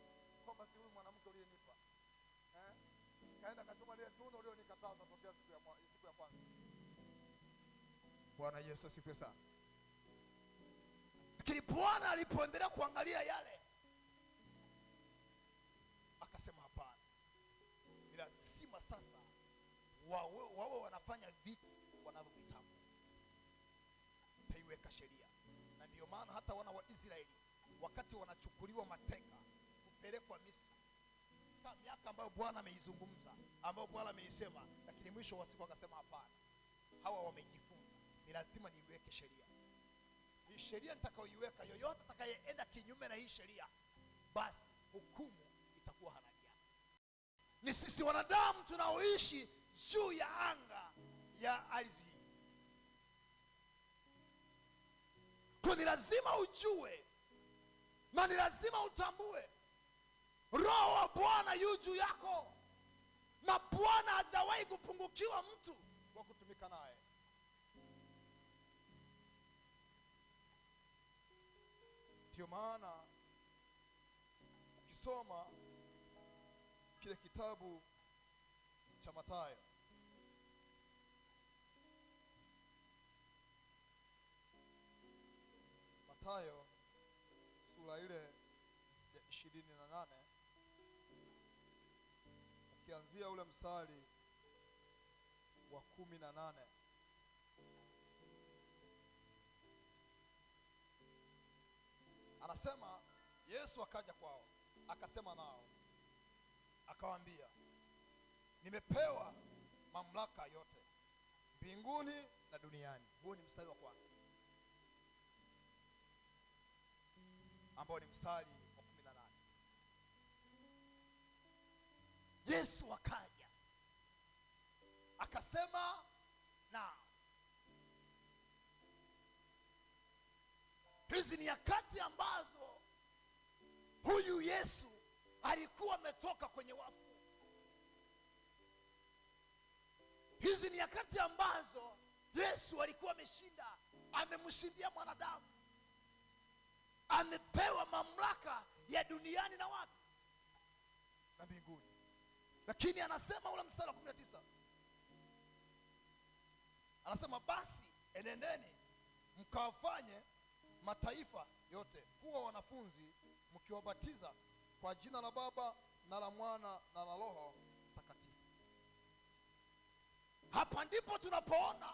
[SPEAKER 3] kwamba si huyu mwanamke uliyenipa, kaenda kachuma lile tunda ulionikataza tokea siku ya kwanza. Bwana Yesu asifiwe sana.
[SPEAKER 2] Lakini Bwana alipoendelea kuangalia yale,
[SPEAKER 3] akasema hapana, ni lazima sasa wawe wanafanya vitu wanavyovitaka. Taiweka sheria. Na ndio maana hata wana wa Israeli wakati wanachukuliwa mateka kupelekwa Misri, kama miaka ambayo Bwana ameizungumza, ambayo Bwana ameisema, lakini mwisho wa siku akasema hapana, hawa wamejifunza, ni lazima niweke sheria. Hii sheria nitakayoiweka, yoyote atakayeenda kinyume na hii sheria, basi hukumu itakuwa halali yake. Ni sisi wanadamu tunaoishi juu ya anga ya ardhi hii. Kwa ni lazima ujue na ni lazima utambue Roho wa Bwana yu juu yako, na Bwana hajawahi kupungukiwa mtu wa kutumika naye. Ndio maana ukisoma kile kitabu cha Mathayo, sura ile ya 28, ukianzia ule mstari wa 18, anasema Yesu akaja kwao, akasema nao, akawaambia, nimepewa mamlaka yote mbinguni na duniani. Huo ni mstari wa kwanza, ambao ni mstari wa 18. Yesu akaja akasema nao. Hizi ni nyakati ambazo huyu Yesu alikuwa ametoka kwenye wafu. Hizi ni nyakati ambazo Yesu alikuwa ameshinda, amemshindia mwanadamu, amepewa mamlaka ya duniani na wapi? Na mbinguni. Lakini anasema ule mstari wa 19, anasema basi enendeni mkawafanye mataifa yote kuwa wanafunzi, mkiwabatiza kwa jina la Baba na la Mwana na la Roho Mtakatifu. Hapa ndipo tunapoona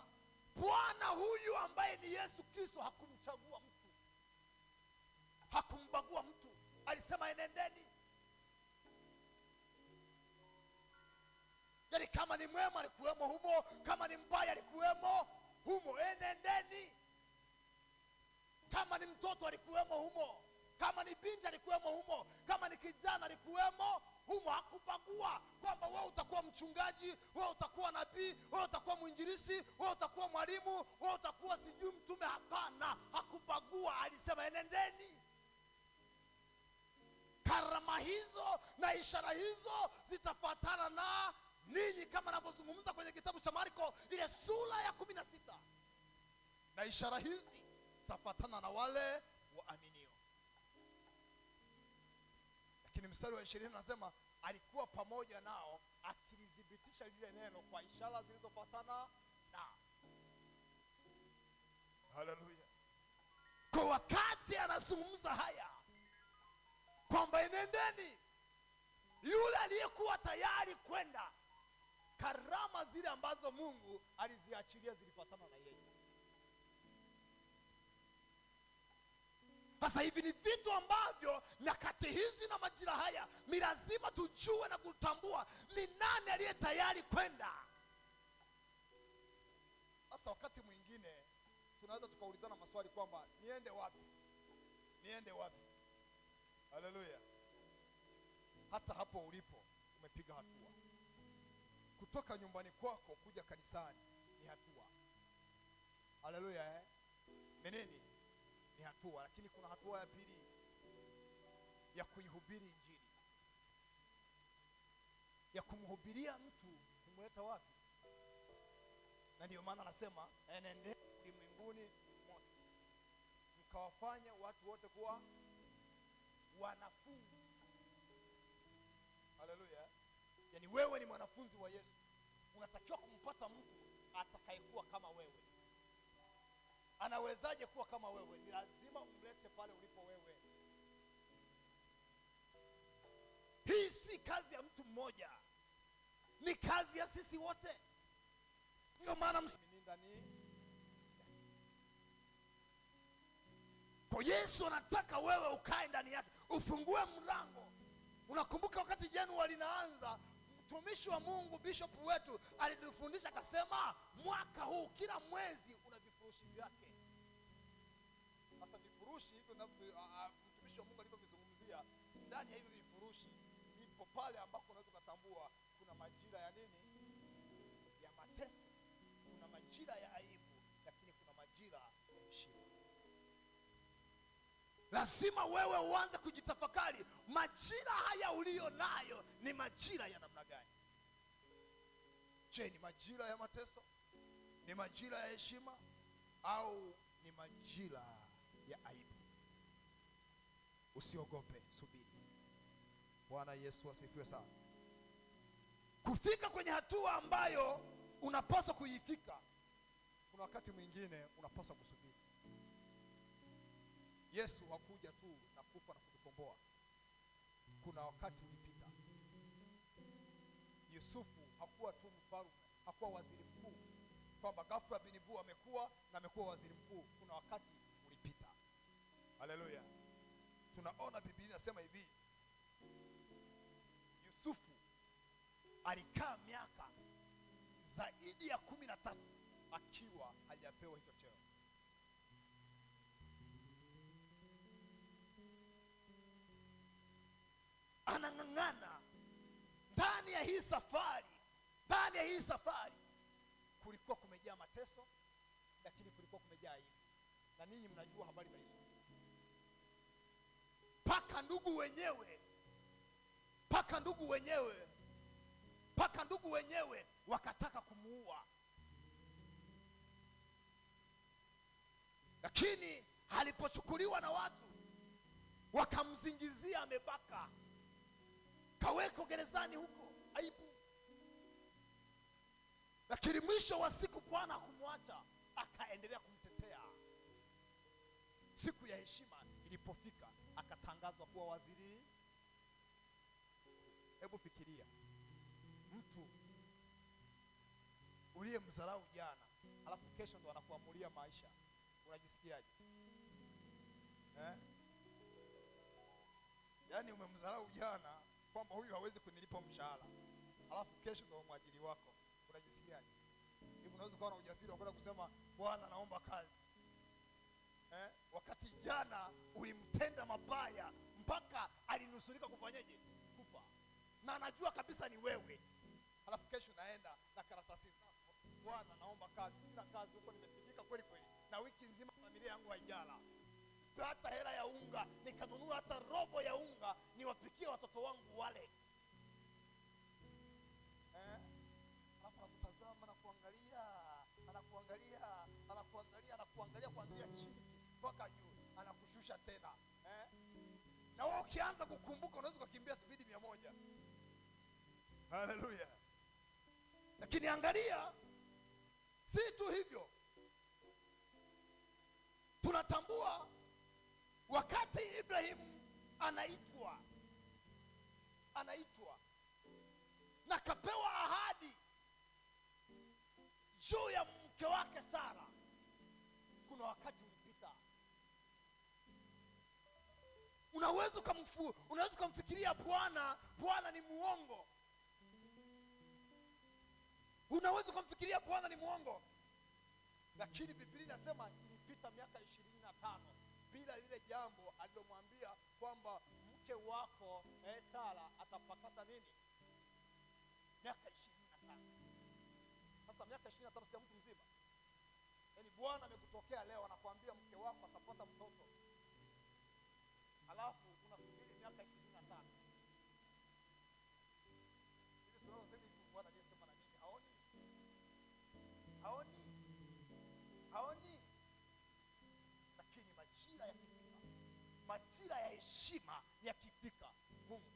[SPEAKER 3] Bwana huyu ambaye ni Yesu Kristo hakumchagua mtu, hakumbagua mtu. Alisema enendeni. Yaani kama ni mwema alikuwemo humo, kama ni mbaya alikuwemo humo. Enendeni. Kama ni mtoto alikuwemo humo, kama ni binti alikuwemo humo, kama ni kijana alikuwemo humo. Hakubagua kwamba wewe utakuwa mchungaji, wewe utakuwa nabii, wewe utakuwa mwinjilisti, wewe utakuwa mwalimu, wewe utakuwa sijui mtume. Hapana, hakubagua. Alisema enendeni. Karama hizo na ishara hizo zitafuatana na ninyi, kama anavyozungumza kwenye kitabu cha Marko ile sura ya 16. Na ishara hizi zitafuatana na wale waaminio. Lakini mstari wa 20 anasema alikuwa pamoja nao akilithibitisha lile neno kwa ishara zilizofuatana nao. Haleluya. Kwa wakati anazungumza haya kwamba enendeni, yule aliyekuwa tayari kwenda, karama zile ambazo Mungu aliziachilia zilifuatana na yeye. Sasa hivi ni vitu ambavyo nyakati hizi na majira haya ni lazima tujue na kutambua ni nani aliye tayari kwenda. Sasa wakati mwingine tunaweza tukaulizana maswali kwamba niende wapi? Niende wapi? Haleluya. Hata hapo ulipo umepiga hatua. Kutoka nyumbani kwako kuja kanisani
[SPEAKER 2] ni hatua. Haleluya. Ni nini? Ni hatua. Lakini kuna hatua ya pili ya kuihubiri Injili, ya kumhubiria mtu, kumleta wapi? Na ndio maana anasema enendeni ulimwenguni mote mkawafanya watu wote kuwa wanafunzi. Haleluya. Yaani wewe ni mwanafunzi wa Yesu, unatakiwa kumpata mtu atakayekuwa kama wewe. Anawezaje kuwa kama wewe? Ni lazima umlete pale ulipo wewe. Hii si kazi ya mtu mmoja, ni kazi ya sisi wote. Ndio maana ndani kwa Yesu anataka wewe ukae ndani yake, ufungue mlango. Unakumbuka wakati Januari linaanza, mtumishi wa Mungu bishop wetu alitufundisha akasema, mwaka huu kila mwezi una vifurushi vyake. Sasa vifurushi hivyo na mtumishi wa Mungu alivyozungumzia, ndani ya hivyo vifurushi ipo pale ambako unaweza kutambua kuna majira ya nini? Ya mateso, kuna majira ya aibu, lakini kuna majira ya heshima. Lazima wewe uanze kujitafakari, majira haya ulio nayo ni majira ya namna gani? Je, ni majira ya mateso? Ni majira ya heshima? Au ni majira ya aibu? Usiogope, subiri. Bwana Yesu asifiwe sana. Kufika kwenye hatua ambayo unapaswa kuifika, kuna wakati mwingine unapaswa kusubiri. Yesu hakuja tu na kufa na kutukomboa. Kuna wakati ulipita. Yusufu hakuwa tu mfalme, hakuwa waziri mkuu, kwamba ghafla binivu amekuwa na amekuwa waziri mkuu. Kuna wakati ulipita. Haleluya. Tunaona Biblia inasema hivi, Yusufu alikaa miaka zaidi ya 13 akiwa hajapewa hicho cheo. Anang'ang'ana ndani ya hii safari. Ndani ya hii safari kulikuwa kumejaa mateso, lakini kulikuwa kumejaa aibu. Na ninyi mnajua habari za Yusufu. Paka ndugu wenyewe wakataka kumuua. Lakini alipochukuliwa na watu wakamzingizia amebaka, kaweko gerezani huko, aibu. Lakini mwisho wa siku Bwana hakumwacha, akaendelea kumtetea. Siku ya heshima ilipofika, akatangazwa kuwa waziri. Hebu fikiria, mtu uliyemdharau jana, alafu kesho ndo anakuamulia maisha. Unajisikiaje? Yaani umemdharau jana kwamba huyu hawezi kunilipa mshahara, alafu kesho ndo mwajiri wako. Unajisikiaje? Hivi unaweza kuwa na ujasiri wa kwenda kusema Bwana naomba kazi, wakati jana ulimtenda mabaya mpaka alinusurika kufanyaje? Kufa. Na anajua kabisa ni wewe. Alafu kesho naenda na karatasi zako, Bwana naomba kazi. Sina kazi huko, nimefikika kweli kweli, na wiki nzima familia yangu haijala. Hata hela ya unga nikanunua hata robo ya unga niwapikie watoto wangu wale. Alafu anakutazama na anakuangalia kuanzia chini mpaka juu, anakushusha tena. Na wewe ukianza kukumbuka unaweza kukimbia spidi 100. Haleluya. Lakini angalia, si tu hivyo, tunatambua wakati Ibrahimu anaitwa na kapewa ahadi juu ya mke wake Sara, kuna wakati ulipita. Unaweza kumfikiria Bwana ni muongo. Unaweza kumfikiria Bwana ni muongo. Lakini Biblia inasema ilipita miaka 25 bila lile jambo alilomwambia kwamba mke wako Sara atapakata nini? Miaka 25. Sasa miaka miaka 25 sija mtu mzima. Yaani Bwana amekutokea leo anakuambia mke wako atapata mtoto, alafu unasubiri miaka 25. Hivi sio sema Bwana aliyesema na mimi haoni. Lakini majira yakifika, majira ya heshima yakifika, Mungu